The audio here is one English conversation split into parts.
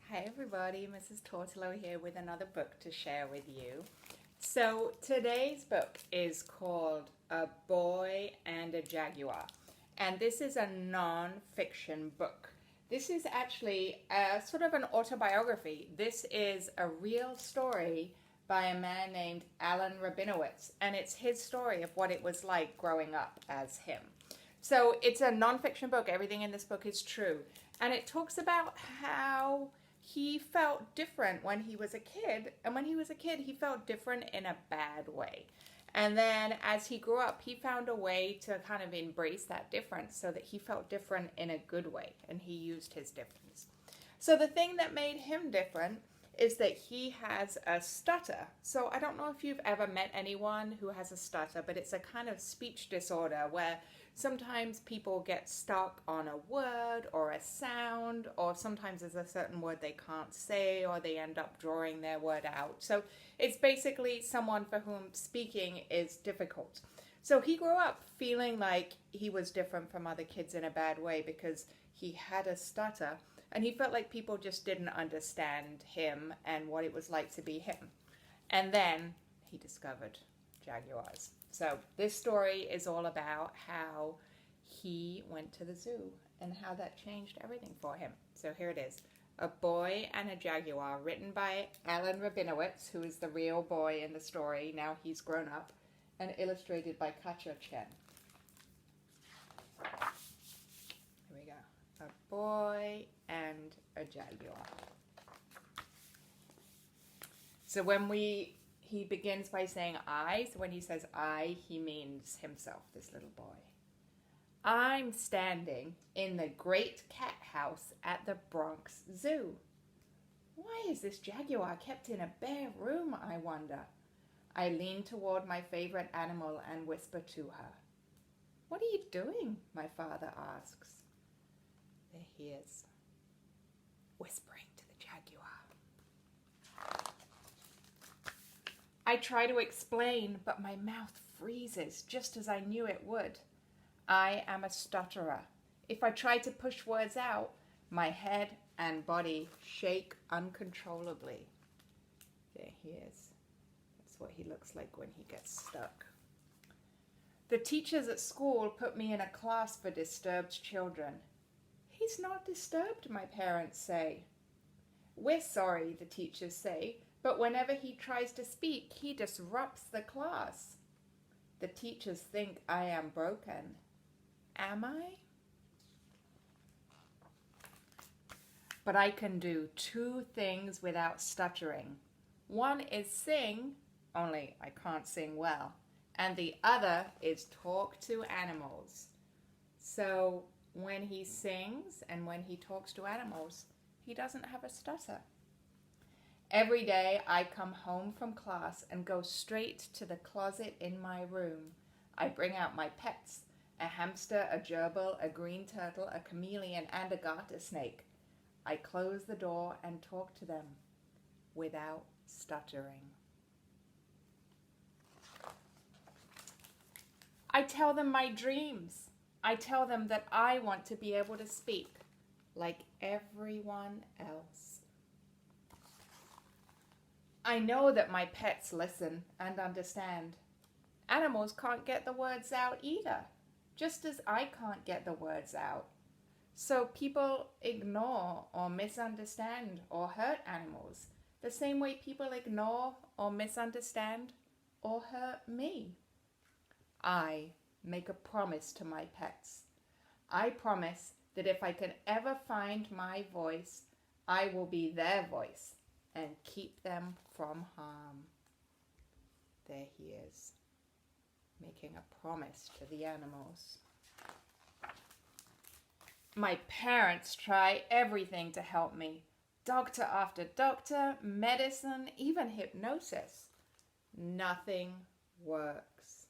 Hi everybody, Mrs. Tourtelot here with another book to share with you. So today's book is called A Boy and a Jaguar, and this is a non-fiction book. This is actually a sort of an autobiography. This is a real story by a man named Alan Rabinowitz, and it's his story of what it was like growing up as him. So it's a non-fiction book. Everything in this book is true, and it talks about how he felt different when he was a kid, and when he was a kid he felt different in a bad way, and then as he grew up he found a way to kind of embrace that difference so that he felt different in a good way, and he used his difference. So the thing that made him different is that he has a stutter. So I don't know if you've ever met anyone who has a stutter, but it's a kind of speech disorder where sometimes people get stuck on a word or a sound, or sometimes there's a certain word they can't say, or they end up drawing their word out. So it's basically someone for whom speaking is difficult. So he grew up feeling like he was different from other kids in a bad way because he had a stutter, and he felt like people just didn't understand him and what it was like to be him. And then he discovered Jaguars. So this story is all about how he went to the zoo and how that changed everything for him. So here it is. A Boy and a Jaguar, written by Alan Rabinowitz, who is the real boy in the story. Now he's grown up, and illustrated by Katja Chen. Here we go. A Boy and a Jaguar. So he begins by saying I. So when he says I, he means himself, this little boy. I'm standing in the great cat house at the Bronx Zoo. Why is this jaguar kept in a bare room, I wonder? I lean toward my favorite animal and whisper to her. What are you doing? My father asks. There he is, whispering to the jaguar. I try to explain, but my mouth freezes just as I knew it would. I am a stutterer. If I try to push words out, my head and body shake uncontrollably. There he is. That's what he looks like when he gets stuck. The teachers at school put me in a class for disturbed children. He's not disturbed, my parents say. We're sorry, the teachers say, but whenever he tries to speak, he disrupts the class. The teachers think I am broken. Am I? But I can do two things without stuttering. One is sing, only I can't sing well, and the other is talk to animals. So when he sings and when he talks to animals, he doesn't have a stutter. Every day I come home from class and go straight to the closet in my room. I bring out my pets, a hamster, a gerbil, a green turtle, a chameleon, and a garter snake. I close the door and talk to them without stuttering. I tell them my dreams. I tell them that I want to be able to speak like everyone else. I know that my pets listen and understand. Animals can't get the words out either, just as I can't get the words out. So people ignore or misunderstand or hurt animals the same way people ignore or misunderstand or hurt me. I make a promise to my pets. I promise that if I can ever find my voice, I will be their voice and keep them from harm. There he is, making a promise to the animals. My parents try everything to help me. Doctor after doctor, medicine, even hypnosis. Nothing works.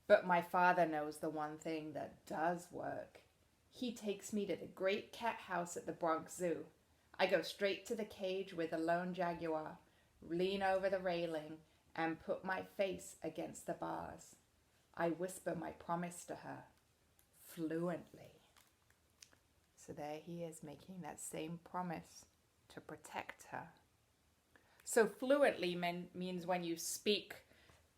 But my father knows the one thing that does work. He takes me to the great cat house at the Bronx Zoo. I go straight to the cage with a lone jaguar, lean over the railing, and put my face against the bars. I whisper my promise to her, fluently. So there he is making that same promise to protect her. So fluently means when you speak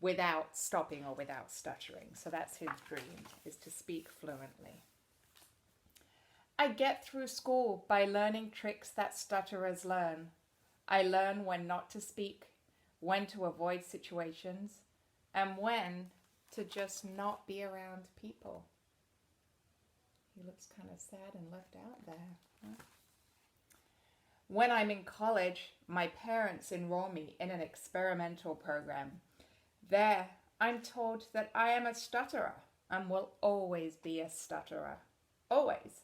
without stopping or without stuttering. So that's his dream, is to speak fluently. I get through school by learning tricks that stutterers learn. I learn when not to speak, when to avoid situations, and when to just not be around people. He looks kind of sad and left out there. Huh? When I'm in college, my parents enroll me in an experimental program. There, I'm told that I am a stutterer and will always be a stutterer. Always.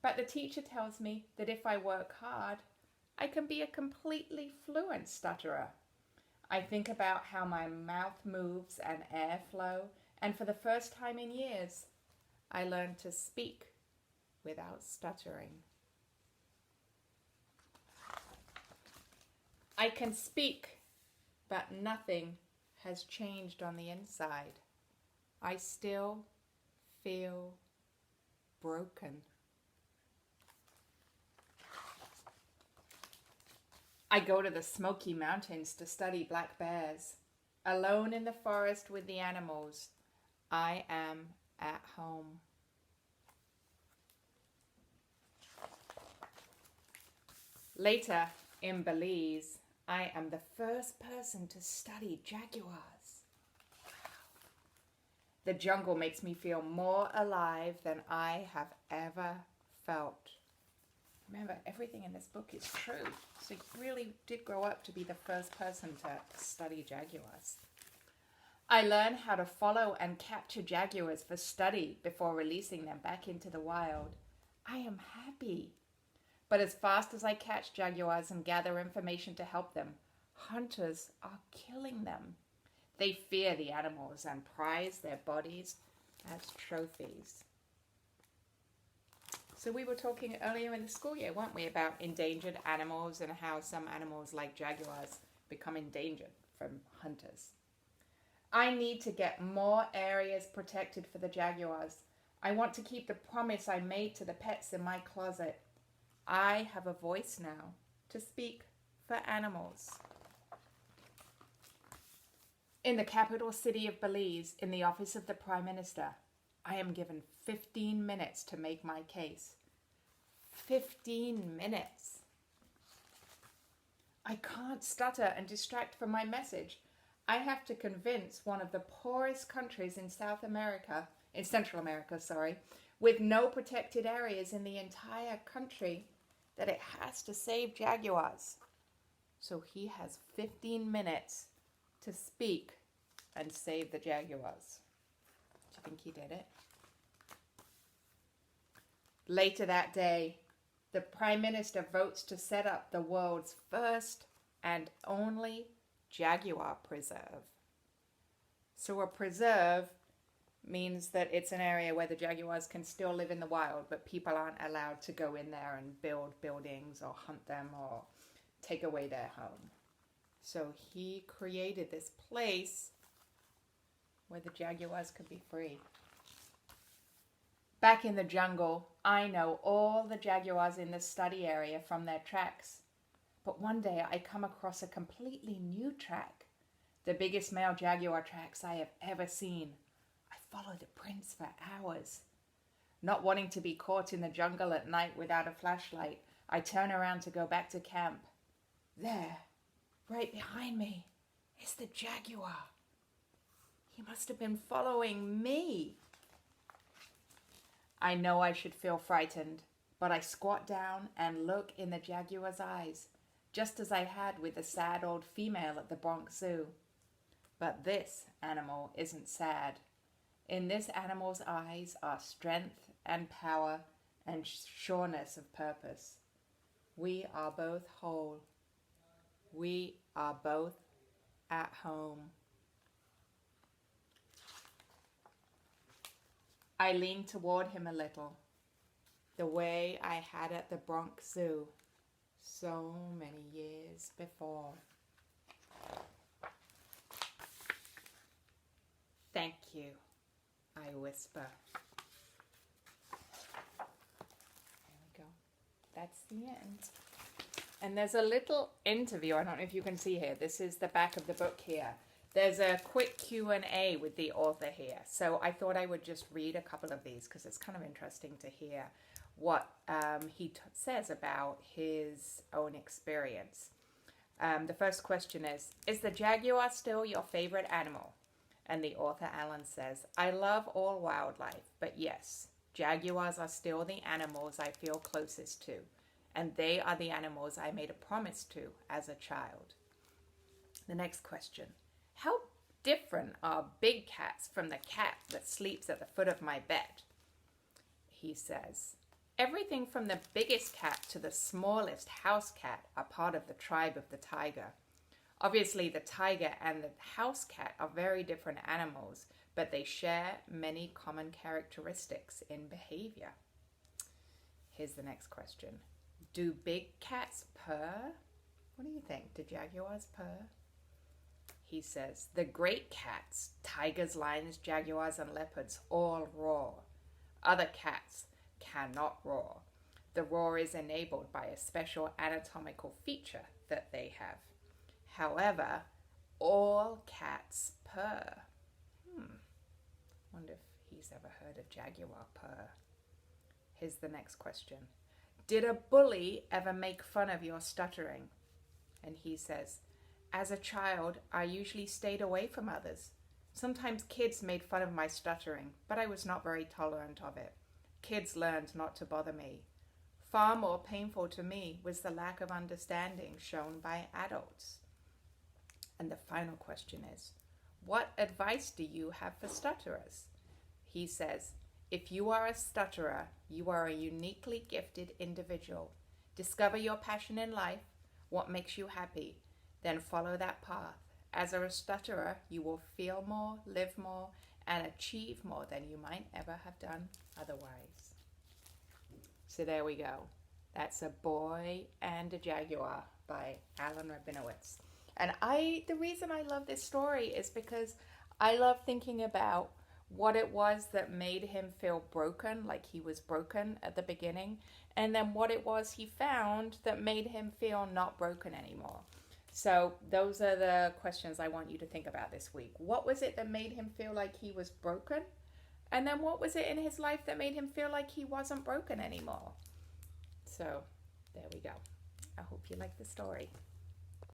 But the teacher tells me that if I work hard, I can be a completely fluent stutterer. I think about how my mouth moves and airflow, and for the first time in years, I learned to speak without stuttering. I can speak, but nothing has changed on the inside. I still feel broken. I go to the Smoky Mountains to study black bears. Alone in the forest with the animals, I am at home. Later, in Belize, I am the first person to study jaguars. The jungle makes me feel more alive than I have ever felt. Remember, everything in this book is true. So he really did grow up to be the first person to study jaguars. I learn how to follow and capture jaguars for study before releasing them back into the wild. I am happy. But as fast as I catch jaguars and gather information to help them, hunters are killing them. They fear the animals and prize their bodies as trophies. So we were talking earlier in the school year, weren't we, about endangered animals and how some animals like jaguars become endangered from hunters. I need to get more areas protected for the jaguars. I want to keep the promise I made to the pets in my closet. I have a voice now to speak for animals. In the capital city of Belize, in the office of the Prime Minister, I am given 15 minutes to make my case. 15 minutes. I can't stutter and distract from my message. I have to convince one of the poorest countries in Central America, with no protected areas in the entire country, that it has to save jaguars. So he has 15 minutes to speak and save the jaguars. Do you think he did it? Later that day, the Prime Minister votes to set up the world's first and only jaguar preserve. So a preserve means that it's an area where the jaguars can still live in the wild, but people aren't allowed to go in there and build buildings or hunt them or take away their home. So he created this place where the jaguars could be free. Back in the jungle, I know all the jaguars in the study area from their tracks. But one day I come across a completely new track, the biggest male jaguar tracks I have ever seen. I follow the prints for hours. Not wanting to be caught in the jungle at night without a flashlight, I turn around to go back to camp. There, right behind me, is the jaguar. He must have been following me. I know I should feel frightened, but I squat down and look in the jaguar's eyes, just as I had with the sad old female at the Bronx Zoo. But this animal isn't sad. In this animal's eyes are strength and power and sureness of purpose. We are both whole. We are both at home. I leaned toward him a little, the way I had at the Bronx Zoo so many years before. Thank you, I whisper. There we that's the end. And there's a little interview. I don't know if you can see here. This is the back of the book here. There's a quick Q&A with the author here. So I thought I would just read a couple of these because it's kind of interesting to hear what he says about his own experience. The first question is the jaguar still your favorite animal? And the author, Alan, says, I love all wildlife, but yes, jaguars are still the animals I feel closest to, and they are the animals I made a promise to as a child. The next question, how different are big cats from the cat that sleeps at the foot of my bed? He says, everything from the biggest cat to the smallest house cat are part of the tribe of the tiger. Obviously, the tiger and the house cat are very different animals, but they share many common characteristics in behavior. Here's the next question. Do big cats purr? What do you think? Do jaguars purr? He says, the great cats, tigers, lions, jaguars, and leopards, all roar. Other cats cannot roar. The roar is enabled by a special anatomical feature that they have. However, all cats purr. Wonder if he's ever heard a jaguar purr. Here's the next question. Did a bully ever make fun of your stuttering? And he says, as a child, I usually stayed away from others. Sometimes kids made fun of my stuttering, but I was not very tolerant of it. Kids learned not to bother me. Far more painful to me was the lack of understanding shown by adults. And the final question is, what advice do you have for stutterers? He says, if you are a stutterer, you are a uniquely gifted individual. Discover your passion in life, what makes you happy, then follow that path. As a stutterer, you will feel more, live more, and achieve more than you might ever have done otherwise. So there we go. That's A Boy and a Jaguar by Alan Rabinowitz. And the reason I love this story is because I love thinking about what it was that made him feel broken, like he was broken at the beginning, and then what it was he found that made him feel not broken anymore. So those are the questions I want you to think about this week. What was it that made him feel like he was broken? And then what was it in his life that made him feel like he wasn't broken anymore? So there we go. I hope you like the story.